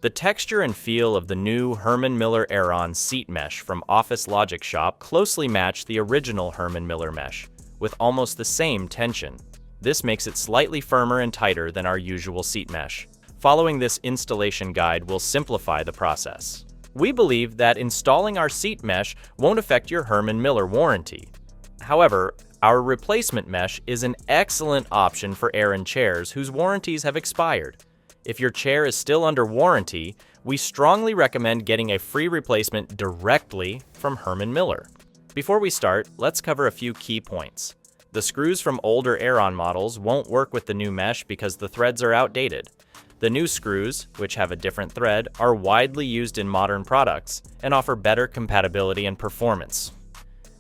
The texture and feel of the new Herman Miller Aeron seat mesh from OfficeLogixShop closely match the original Herman Miller mesh, with almost the same tension. This makes it slightly firmer and tighter than our usual seat mesh. Following this installation guide will simplify the process. We believe that installing our seat mesh won't affect your Herman Miller warranty. However, our replacement mesh is an excellent option for Aeron chairs whose warranties have expired. If your chair is still under warranty, we strongly recommend getting a free replacement directly from Herman Miller. Before we start, let's cover a few key points. The screws from older Aeron models won't work with the new mesh because the threads are outdated. The new screws, which have a different thread, are widely used in modern products and offer better compatibility and performance.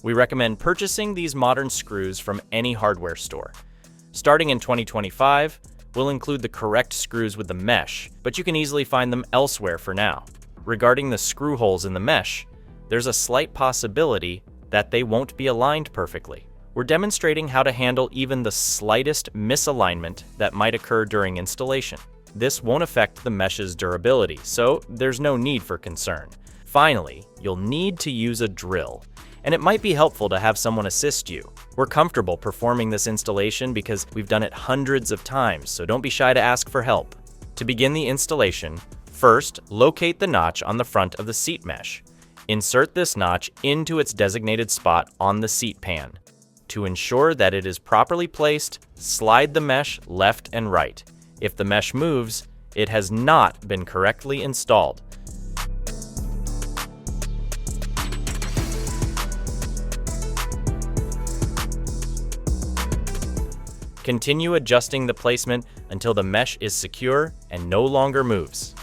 We recommend purchasing these modern screws from any hardware store. Starting in 2025, we'll include the correct screws with the mesh, but you can easily find them elsewhere for now. Regarding the screw holes in the mesh, there's a slight possibility that they won't be aligned perfectly. We're demonstrating how to handle even the slightest misalignment that might occur during installation. This won't affect the mesh's durability, so there's no need for concern. Finally, you'll need to use a drill, and it might be helpful to have someone assist you. We're comfortable performing this installation because we've done it hundreds of times, so don't be shy to ask for help. To begin the installation, first, locate the notch on the front of the seat mesh. Insert this notch into its designated spot on the seat pan. To ensure that it is properly placed, slide the mesh left and right. If the mesh moves, it has not been correctly installed. Continue adjusting the placement until the mesh is secure and no longer moves.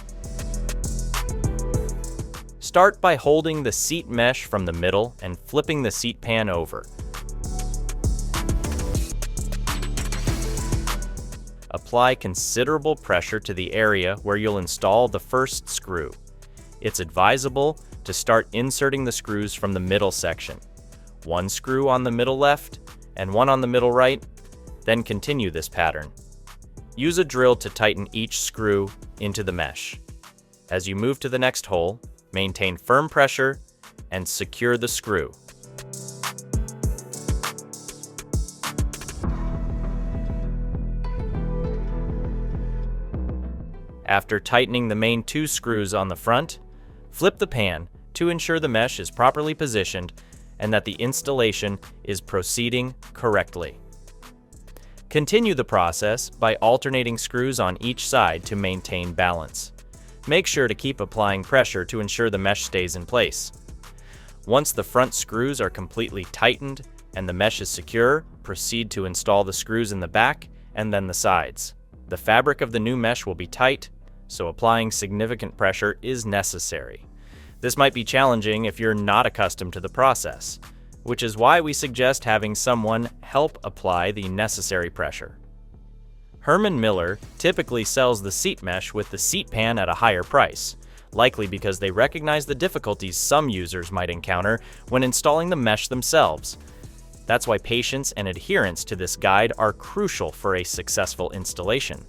Start by holding the seat mesh from the middle and flipping the seat pan over. Apply considerable pressure to the area where you'll install the first screw. It's advisable to start inserting the screws from the middle section. One screw on the middle left and one on the middle right. Then continue this pattern. Use a drill to tighten each screw into the mesh. As you move to the next hole, maintain firm pressure and secure the screw. After tightening the main two screws on the front, flip the pan to ensure the mesh is properly positioned and that the installation is proceeding correctly. Continue the process by alternating screws on each side to maintain balance. Make sure to keep applying pressure to ensure the mesh stays in place. Once the front screws are completely tightened and the mesh is secure, proceed to install the screws in the back and then the sides. The fabric of the new mesh will be tight, so applying significant pressure is necessary. This might be challenging if you're not accustomed to the process, which is why we suggest having someone help apply the necessary pressure. Herman Miller typically sells the seat mesh with the seat pan at a higher price, likely because they recognize the difficulties some users might encounter when installing the mesh themselves. That's why patience and adherence to this guide are crucial for a successful installation.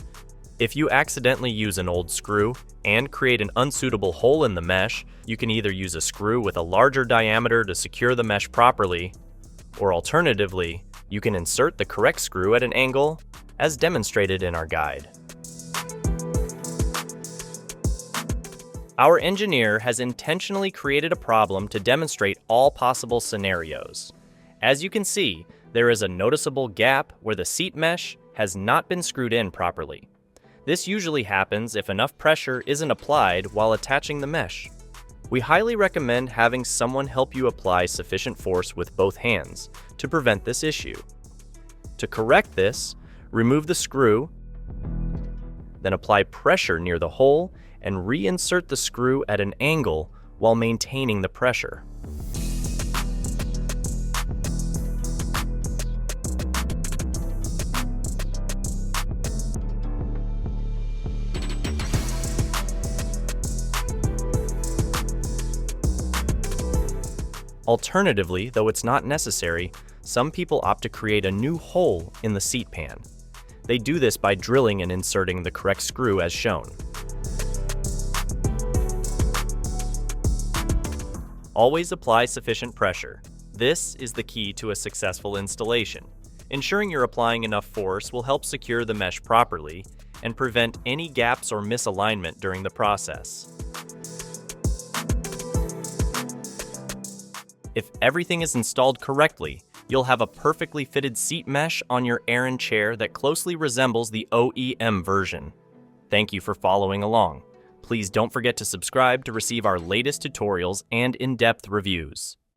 If you accidentally use an old screw and create an unsuitable hole in the mesh, you can either use a screw with a larger diameter to secure the mesh properly, or alternatively, you can insert the correct screw at an angle, as demonstrated in our guide. Our engineer has intentionally created a problem to demonstrate all possible scenarios. As you can see, there is a noticeable gap where the seat mesh has not been screwed in properly. This usually happens if enough pressure isn't applied while attaching the mesh. We highly recommend having someone help you apply sufficient force with both hands to prevent this issue. To correct this, remove the screw, then apply pressure near the hole and reinsert the screw at an angle while maintaining the pressure. Alternatively, though it's not necessary, some people opt to create a new hole in the seat pan. They do this by drilling and inserting the correct screw as shown. Always apply sufficient pressure. This is the key to a successful installation. Ensuring you're applying enough force will help secure the mesh properly and prevent any gaps or misalignment during the process. If everything is installed correctly, you'll have a perfectly fitted seat mesh on your Aeron chair that closely resembles the OEM version. Thank you for following along. Please don't forget to subscribe to receive our latest tutorials and in-depth reviews.